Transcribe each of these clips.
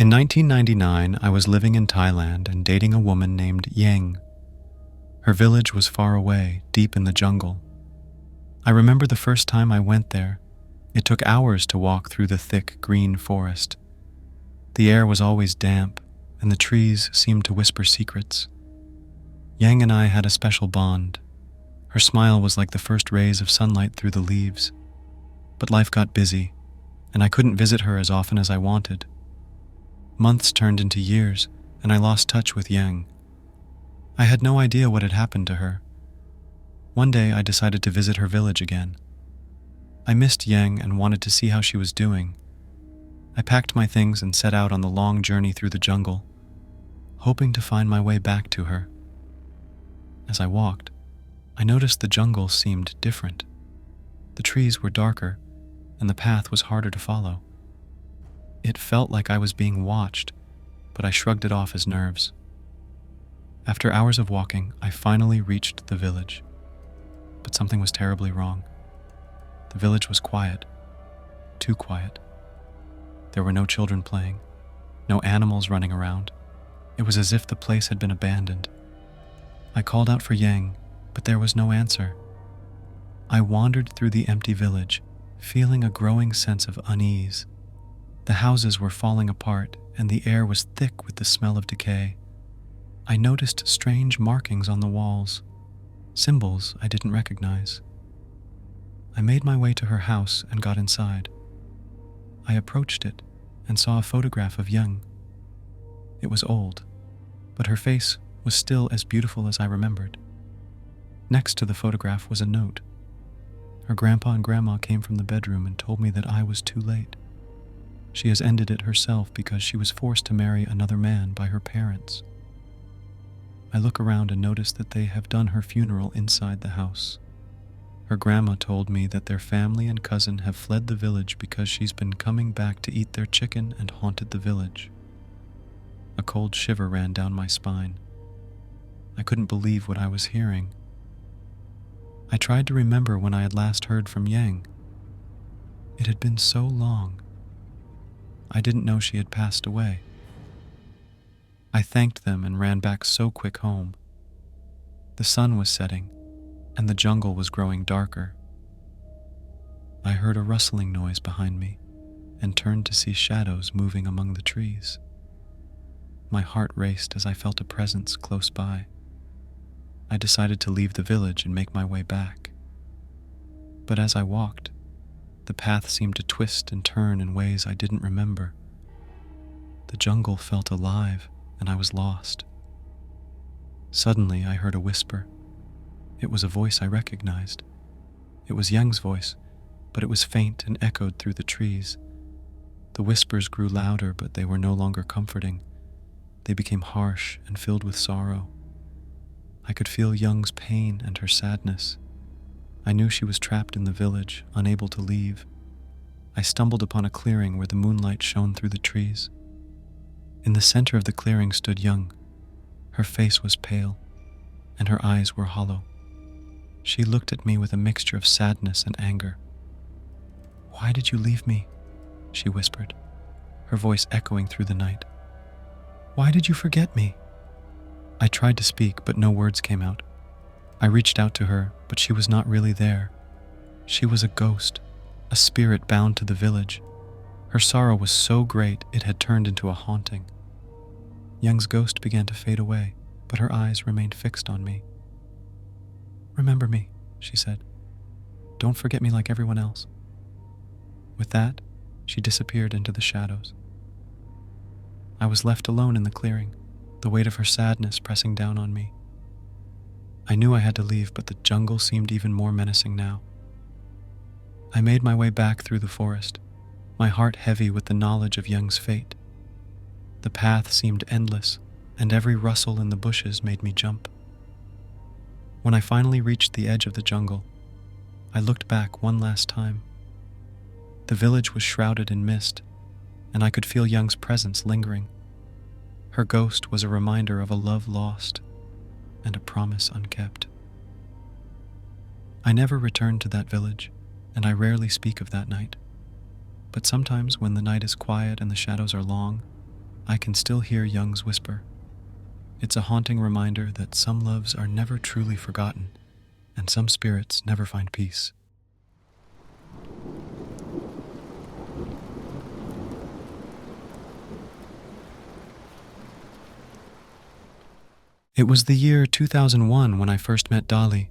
In 1999, I was living in Thailand and dating a woman named Yang. Her village was far away, deep in the jungle. I remember the first time I went there. It took hours to walk through the thick green forest. The air was always damp, and the trees seemed to whisper secrets. Yang and I had a special bond. Her smile was like the first rays of sunlight through the leaves. But life got busy, and I couldn't visit her as often as I wanted. Months turned into years, and I lost touch with Yang. I had no idea what had happened to her. One day I decided to visit her village again. I missed Yang and wanted to see how she was doing. I packed my things and set out on the long journey through the jungle, hoping to find my way back to her. As I walked, I noticed the jungle seemed different. The trees were darker, and the path was harder to follow. It felt like I was being watched, but I shrugged it off as nerves. After hours of walking, I finally reached the village. But something was terribly wrong. The village was quiet, too quiet. There were no children playing, no animals running around. It was as if the place had been abandoned. I called out for Yang, but there was no answer. I wandered through the empty village, feeling a growing sense of unease. The houses were falling apart, and the air was thick with the smell of decay. I noticed strange markings on the walls, symbols I didn't recognize. I made my way to her house and got inside. I approached it and saw a photograph of Yang. It was old, but her face was still as beautiful as I remembered. Next to the photograph was a note. Her grandpa and grandma came from the bedroom and told me that I was too late. She has ended it herself because she was forced to marry another man by her parents. I look around and notice that they have done her funeral inside the house. Her grandma told me that their family and cousin have fled the village because she's been coming back to eat their chicken and haunted the village. A cold shiver ran down my spine. I couldn't believe what I was hearing. I tried to remember when I had last heard from Yang. It had been so long. I didn't know she had passed away. I thanked them and ran back so quick home. The sun was setting, and the jungle was growing darker. I heard a rustling noise behind me and turned to see shadows moving among the trees. My heart raced as I felt a presence close by. I decided to leave the village and make my way back. But as I walked, the path seemed to twist and turn in ways I didn't remember. The jungle felt alive, and I was lost. Suddenly, I heard a whisper. It was a voice I recognized. It was Yang's voice, but it was faint and echoed through the trees. The whispers grew louder, but they were no longer comforting. They became harsh and filled with sorrow. I could feel Young's pain and her sadness. I knew she was trapped in the village, unable to leave. I stumbled upon a clearing where the moonlight shone through the trees. In the center of the clearing stood Young. Her face was pale, and her eyes were hollow. She looked at me with a mixture of sadness and anger. "Why did you leave me?" she whispered, her voice echoing through the night. "Why did you forget me?" I tried to speak, but no words came out. I reached out to her, but she was not really there. She was a ghost, a spirit bound to the village. Her sorrow was so great it had turned into a haunting. Young's ghost began to fade away, but her eyes remained fixed on me. "Remember me," she said. "Don't forget me like everyone else." With that, she disappeared into the shadows. I was left alone in the clearing, the weight of her sadness pressing down on me. I knew I had to leave, but the jungle seemed even more menacing now. I made my way back through the forest, my heart heavy with the knowledge of Young's fate. The path seemed endless, and every rustle in the bushes made me jump. When I finally reached the edge of the jungle, I looked back one last time. The village was shrouded in mist, and I could feel Young's presence lingering. Her ghost was a reminder of a love lost and a promise unkept. I never returned to that village, and I rarely speak of that night. But sometimes when the night is quiet and the shadows are long, I can still hear Young's whisper. It's a haunting reminder that some loves are never truly forgotten, and some spirits never find peace. It was the year 2001 when I first met Dali.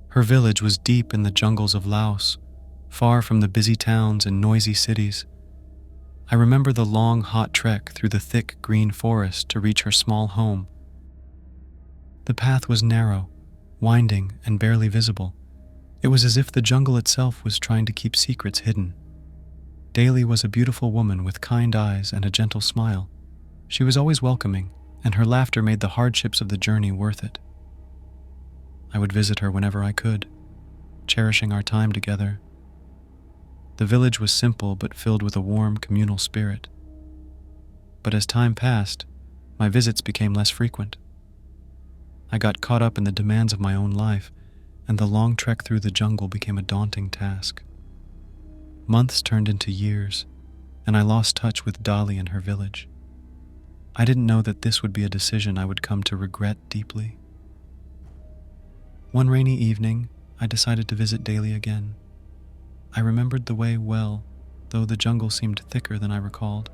Her village was deep in the jungles of Laos, far from the busy towns and noisy cities. I remember the long, hot trek through the thick green forest to reach her small home. The path was narrow, winding, and barely visible. It was as if the jungle itself was trying to keep secrets hidden. Daly was a beautiful woman with kind eyes and a gentle smile. She was always welcoming, and her laughter made the hardships of the journey worth it. I would visit her whenever I could, cherishing our time together. The village was simple but filled with a warm communal spirit. But as time passed, my visits became less frequent. I got caught up in the demands of my own life, and the long trek through the jungle became a daunting task. Months turned into years, and I lost touch with Dolly and her village. I didn't know that this would be a decision I would come to regret deeply. One rainy evening, I decided to visit Daly again. I remembered the way well, though the jungle seemed thicker than I recalled.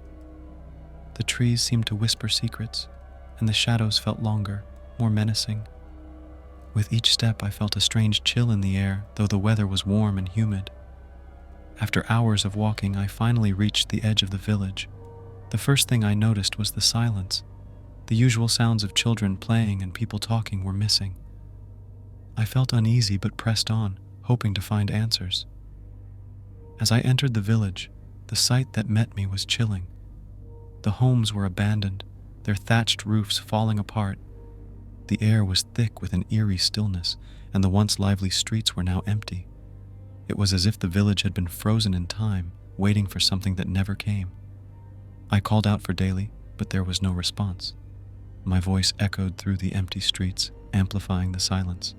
The trees seemed to whisper secrets, and the shadows felt longer, more menacing. With each step, I felt a strange chill in the air, though the weather was warm and humid. After hours of walking, I finally reached the edge of the village. The first thing I noticed was the silence. The usual sounds of children playing and people talking were missing. I felt uneasy but pressed on, hoping to find answers. As I entered the village, the sight that met me was chilling. The homes were abandoned, their thatched roofs falling apart. The air was thick with an eerie stillness, and the once lively streets were now empty. It was as if the village had been frozen in time, waiting for something that never came. I called out for Daly, but there was no response. My voice echoed through the empty streets, amplifying the silence.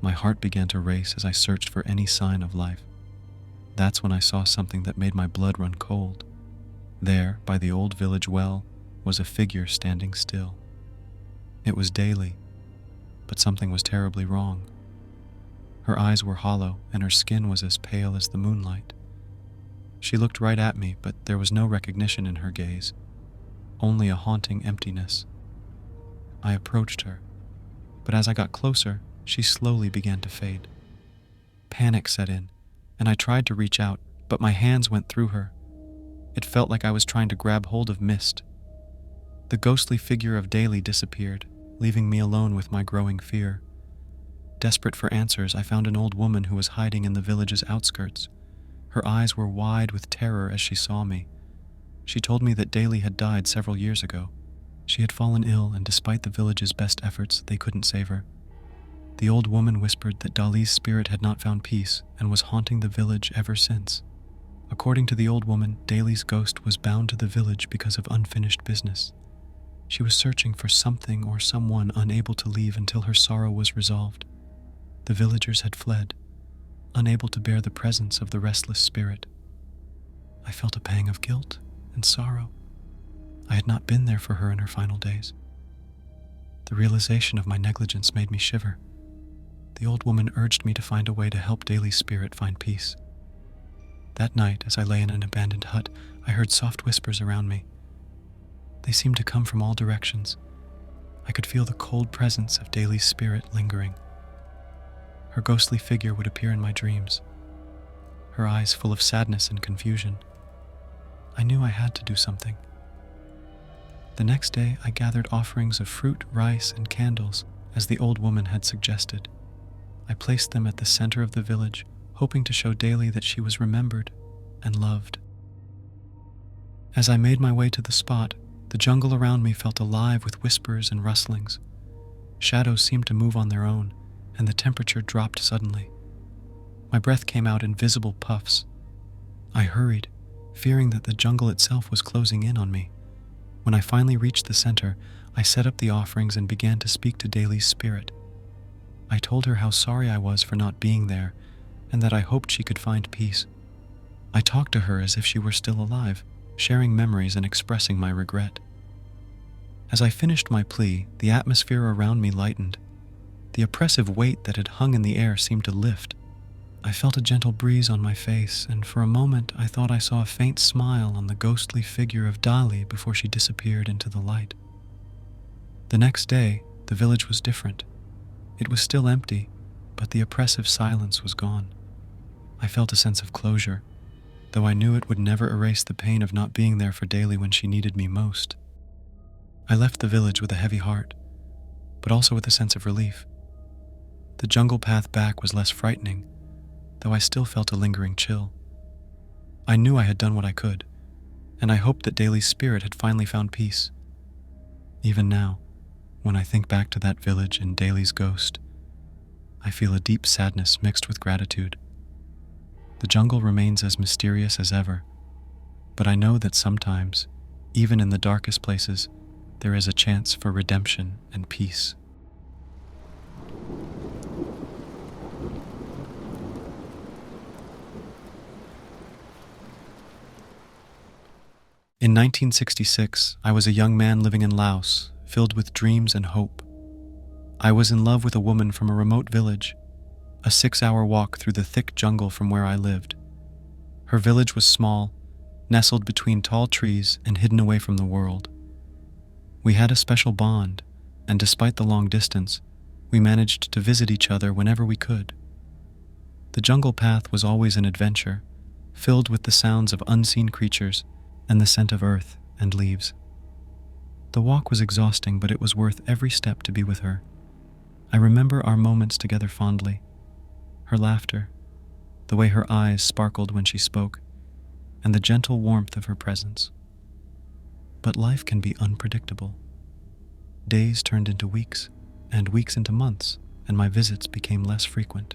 My heart began to race as I searched for any sign of life. That's when I saw something that made my blood run cold. There, by the old village well, was a figure standing still. It was Daly, but something was terribly wrong. Her eyes were hollow, and her skin was as pale as the moonlight. She looked right at me, but there was no recognition in her gaze, only a haunting emptiness. I approached her, but as I got closer, she slowly began to fade. Panic set in, and I tried to reach out, but my hands went through her. It felt like I was trying to grab hold of mist. The ghostly figure of Daly disappeared, leaving me alone with my growing fear. Desperate for answers, I found an old woman who was hiding in the village's outskirts. Her eyes were wide with terror as she saw me. She told me that Daly had died several years ago. She had fallen ill, and despite the village's best efforts, they couldn't save her. The old woman whispered that Dali's spirit had not found peace and was haunting the village ever since. According to the old woman, Daly's ghost was bound to the village because of unfinished business. She was searching for something or someone unable to leave until her sorrow was resolved. The villagers had fled, unable to bear the presence of the restless spirit. I felt a pang of guilt and sorrow. I had not been there for her in her final days. The realization of my negligence made me shiver. The old woman urged me to find a way to help Daly's spirit find peace. That night, as I lay in an abandoned hut, I heard soft whispers around me. They seemed to come from all directions. I could feel the cold presence of Daly's spirit lingering. Her ghostly figure would appear in my dreams, her eyes full of sadness and confusion. I knew I had to do something. The next day, I gathered offerings of fruit, rice, and candles, as the old woman had suggested. I placed them at the center of the village, hoping to show Daly that she was remembered and loved. As I made my way to the spot, the jungle around me felt alive with whispers and rustlings. Shadows seemed to move on their own, and the temperature dropped suddenly. My breath came out in visible puffs. I hurried, fearing that the jungle itself was closing in on me. When I finally reached the center, I set up the offerings and began to speak to Daly's spirit. I told her how sorry I was for not being there, and that I hoped she could find peace. I talked to her as if she were still alive, sharing memories and expressing my regret. As I finished my plea, the atmosphere around me lightened. The oppressive weight that had hung in the air seemed to lift. I felt a gentle breeze on my face, and for a moment I thought I saw a faint smile on the ghostly figure of Dali before she disappeared into the light. The next day, the village was different. It was still empty, but the oppressive silence was gone. I felt a sense of closure, though I knew it would never erase the pain of not being there for Daly when she needed me most. I left the village with a heavy heart, but also with a sense of relief. The jungle path back was less frightening, though I still felt a lingering chill. I knew I had done what I could, and I hoped that Daly's spirit had finally found peace. Even now, when I think back to that village and Daly's ghost, I feel a deep sadness mixed with gratitude. The jungle remains as mysterious as ever, but I know that sometimes, even in the darkest places, there is a chance for redemption and peace. In 1966, I was a young man living in Laos, filled with dreams and hope. I was in love with a woman from a remote village, a 6-hour walk through the thick jungle from where I lived. Her village was small, nestled between tall trees and hidden away from the world. We had a special bond, and despite the long distance, we managed to visit each other whenever we could. The jungle path was always an adventure, filled with the sounds of unseen creatures and the scent of earth and leaves. The walk was exhausting, but it was worth every step to be with her. I remember our moments together fondly, her laughter, the way her eyes sparkled when she spoke, and the gentle warmth of her presence. But life can be unpredictable. Days turned into weeks, and weeks into months, and my visits became less frequent.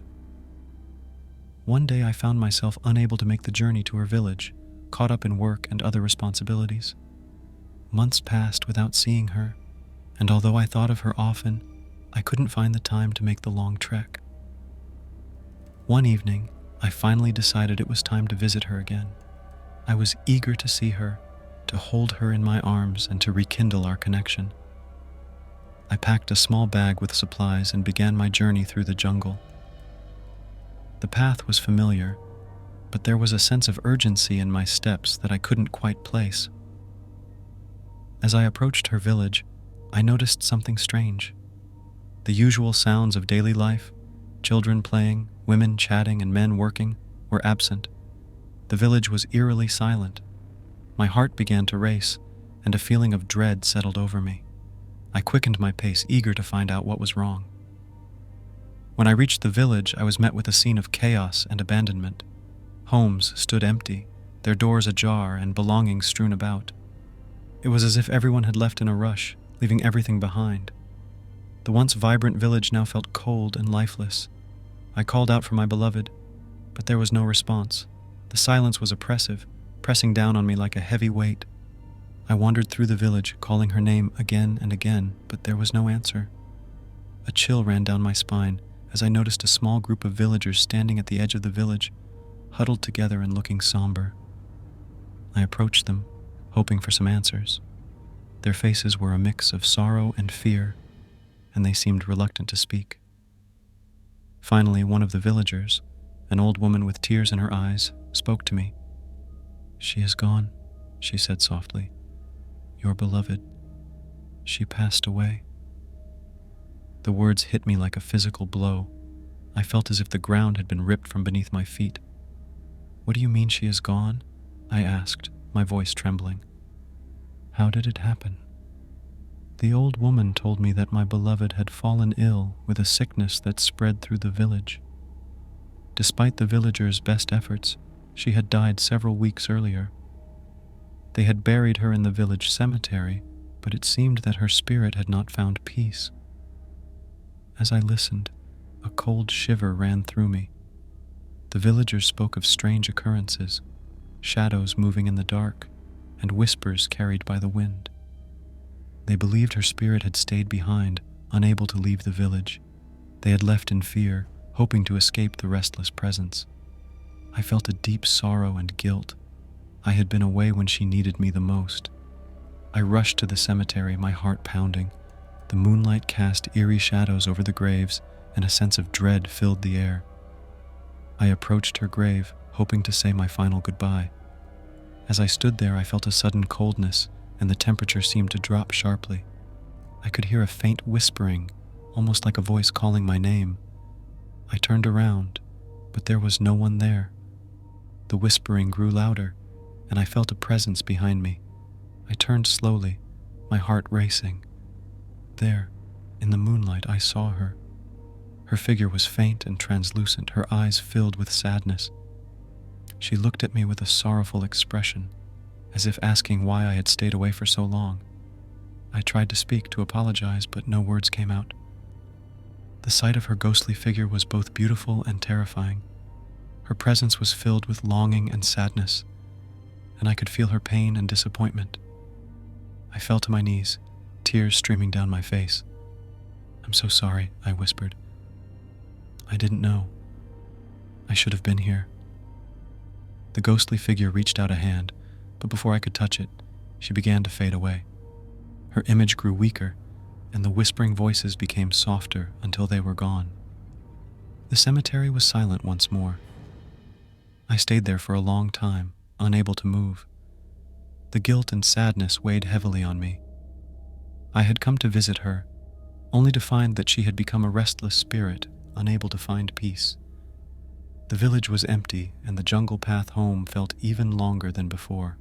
One day I found myself unable to make the journey to her village, caught up in work and other responsibilities. Months passed without seeing her, and although I thought of her often, I couldn't find the time to make the long trek. One evening, I finally decided it was time to visit her again. I was eager to see her, to hold her in my arms and to rekindle our connection. I packed a small bag with supplies and began my journey through the jungle. The path was familiar, but there was a sense of urgency in my steps that I couldn't quite place. As I approached her village, I noticed something strange. The usual sounds of daily life, children playing, women chatting, and men working, were absent. The village was eerily silent. My heart began to race, and a feeling of dread settled over me. I quickened my pace, eager to find out what was wrong. When I reached the village, I was met with a scene of chaos and abandonment. Homes stood empty, their doors ajar and belongings strewn about. It was as if everyone had left in a rush, leaving everything behind. The once vibrant village now felt cold and lifeless. I called out for my beloved, but there was no response. The silence was oppressive, pressing down on me like a heavy weight. I wandered through the village, calling her name again and again, but there was no answer. A chill ran down my spine as I noticed a small group of villagers standing at the edge of the village, huddled together and looking somber. I approached them, hoping for some answers. Their faces were a mix of sorrow and fear, and they seemed reluctant to speak. Finally, one of the villagers, an old woman with tears in her eyes, spoke to me. "She is gone," she said softly. "Your beloved. She passed away." The words hit me like a physical blow. I felt as if the ground had been ripped from beneath my feet. "What do you mean she is gone?" I asked, my voice trembling. "How did it happen?" The old woman told me that my beloved had fallen ill with a sickness that spread through the village. Despite the villagers' best efforts, she had died several weeks earlier. They had buried her in the village cemetery, but it seemed that her spirit had not found peace. As I listened, a cold shiver ran through me. The villagers spoke of strange occurrences, shadows moving in the dark, and whispers carried by the wind. They believed her spirit had stayed behind, unable to leave the village. They had left in fear, hoping to escape the restless presence. I felt a deep sorrow and guilt. I had been away when she needed me the most. I rushed to the cemetery, my heart pounding. The moonlight cast eerie shadows over the graves, and a sense of dread filled the air. I approached her grave, hoping to say my final goodbye. As I stood there, I felt a sudden coldness, and the temperature seemed to drop sharply. I could hear a faint whispering, almost like a voice calling my name. I turned around, but there was no one there. The whispering grew louder, and I felt a presence behind me. I turned slowly, my heart racing. There, in the moonlight, I saw her. Her figure was faint and translucent, her eyes filled with sadness. She looked at me with a sorrowful expression, as if asking why I had stayed away for so long. I tried to speak, to apologize, but no words came out. The sight of her ghostly figure was both beautiful and terrifying. Her presence was filled with longing and sadness, and I could feel her pain and disappointment. I fell to my knees, tears streaming down my face. "I'm so sorry," I whispered. "I didn't know. I should have been here." The ghostly figure reached out a hand, but before I could touch it, she began to fade away. Her image grew weaker, and the whispering voices became softer until they were gone. The cemetery was silent once more. I stayed there for a long time, unable to move. The guilt and sadness weighed heavily on me. I had come to visit her, only to find that she had become a restless spirit, unable to find peace. The village was empty, and the jungle path home felt even longer than before.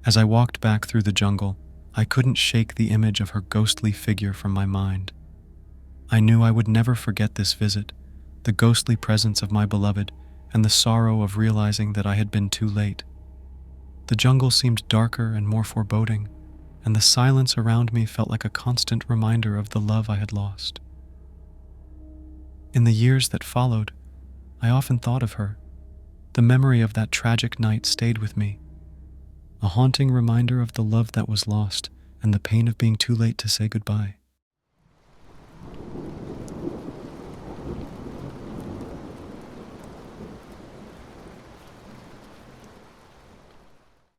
As I walked back through the jungle, I couldn't shake the image of her ghostly figure from my mind. I knew I would never forget this visit, the ghostly presence of my beloved, and the sorrow of realizing that I had been too late. The jungle seemed darker and more foreboding, and the silence around me felt like a constant reminder of the love I had lost. In the years that followed, I often thought of her. The memory of that tragic night stayed with me, a haunting reminder of the love that was lost and the pain of being too late to say goodbye.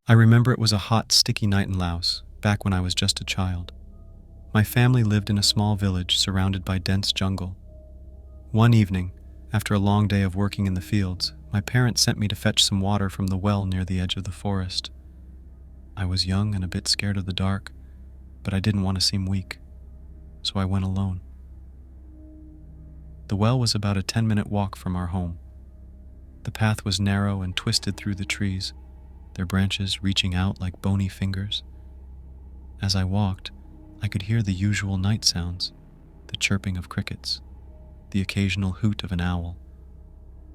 I remember it was a hot, sticky night in Laos, back when I was just a child. My family lived in a small village surrounded by dense jungle. One evening, after a long day of working in the fields, my parents sent me to fetch some water from the well near the edge of the forest. I was young and a bit scared of the dark, but I didn't want to seem weak, so I went alone. The well was about a 10-minute walk from our home. The path was narrow and twisted through the trees, their branches reaching out like bony fingers. As I walked, I could hear the usual night sounds, the chirping of crickets, the occasional hoot of an owl.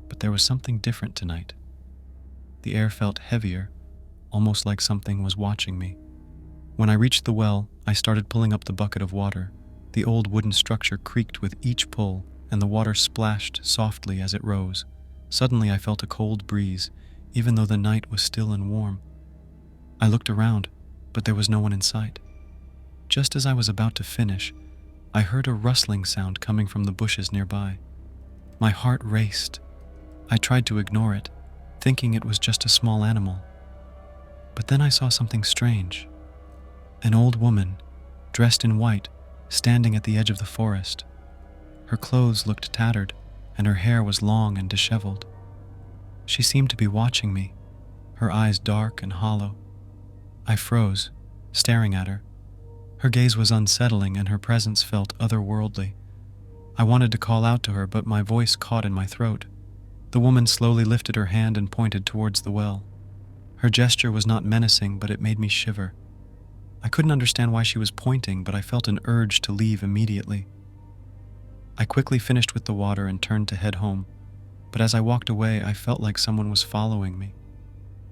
But there was something different tonight. The air felt heavier, almost like something was watching me. When I reached the well, I started pulling up the bucket of water. The old wooden structure creaked with each pull, and the water splashed softly as it rose. Suddenly I felt a cold breeze, even though the night was still and warm. I looked around, but there was no one in sight. Just as I was about to finish, I heard a rustling sound coming from the bushes nearby. My heart raced. I tried to ignore it, thinking it was just a small animal. But then I saw something strange. An old woman, dressed in white, standing at the edge of the forest. Her clothes looked tattered, and her hair was long and disheveled. She seemed to be watching me, her eyes dark and hollow. I froze, staring at her. Her gaze was unsettling, and her presence felt otherworldly. I wanted to call out to her, but my voice caught in my throat. The woman slowly lifted her hand and pointed towards the well. Her gesture was not menacing, but it made me shiver. I couldn't understand why she was pointing, but I felt an urge to leave immediately. I quickly finished with the water and turned to head home, but as I walked away, I felt like someone was following me.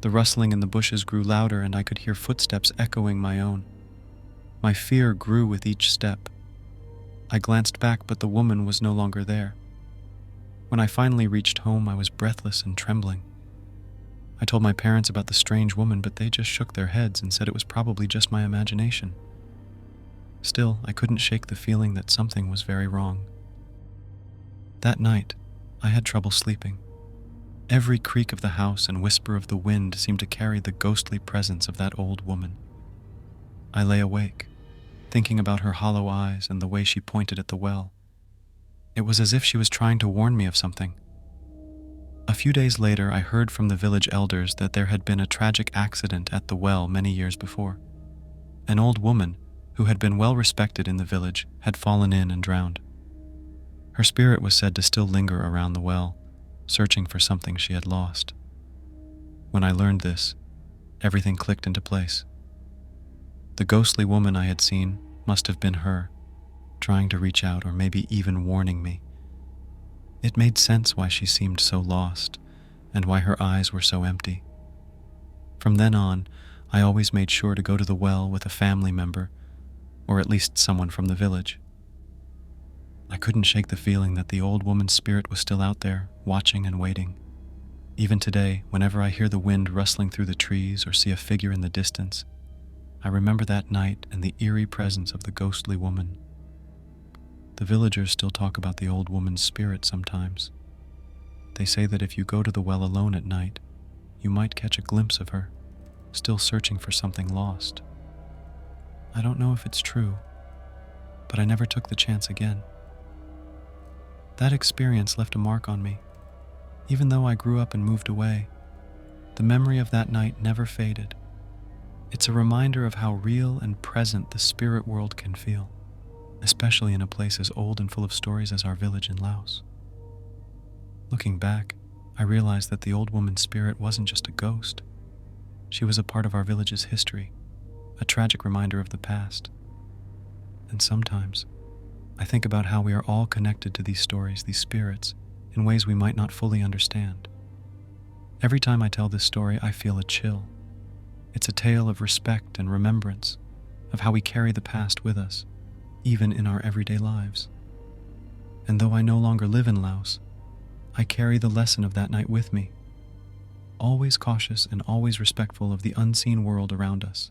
The rustling in the bushes grew louder, and I could hear footsteps echoing my own. My fear grew with each step. I glanced back, but the woman was no longer there. When I finally reached home, I was breathless and trembling. I told my parents about the strange woman, but they just shook their heads and said it was probably just my imagination. Still, I couldn't shake the feeling that something was very wrong. That night, I had trouble sleeping. Every creak of the house and whisper of the wind seemed to carry the ghostly presence of that old woman. I lay awake, thinking about her hollow eyes and the way she pointed at the well. It was as if she was trying to warn me of something. A few days later, I heard from the village elders that there had been a tragic accident at the well many years before. An old woman, who had been well respected in the village, had fallen in and drowned. Her spirit was said to still linger around the well, searching for something she had lost. When I learned this, everything clicked into place. The ghostly woman I had seen must have been her, trying to reach out or maybe even warning me. It made sense why she seemed so lost and why her eyes were so empty. From then on, I always made sure to go to the well with a family member, or at least someone from the village. I couldn't shake the feeling that the old woman's spirit was still out there, watching and waiting. Even today, whenever I hear the wind rustling through the trees or see a figure in the distance, I remember that night and the eerie presence of the ghostly woman. The villagers still talk about the old woman's spirit sometimes. They say that if you go to the well alone at night, you might catch a glimpse of her, still searching for something lost. I don't know if it's true, but I never took the chance again. That experience left a mark on me. Even though I grew up and moved away, the memory of that night never faded. It's a reminder of how real and present the spirit world can feel, especially in a place as old and full of stories as our village in Laos. Looking back, I realized that the old woman's spirit wasn't just a ghost. She was a part of our village's history, a tragic reminder of the past. And sometimes, I think about how we are all connected to these stories, these spirits, in ways we might not fully understand. Every time I tell this story, I feel a chill. It's a tale of respect and remembrance, of how we carry the past with us, even in our everyday lives. And though I no longer live in Laos, I carry the lesson of that night with me, always cautious and always respectful of the unseen world around us.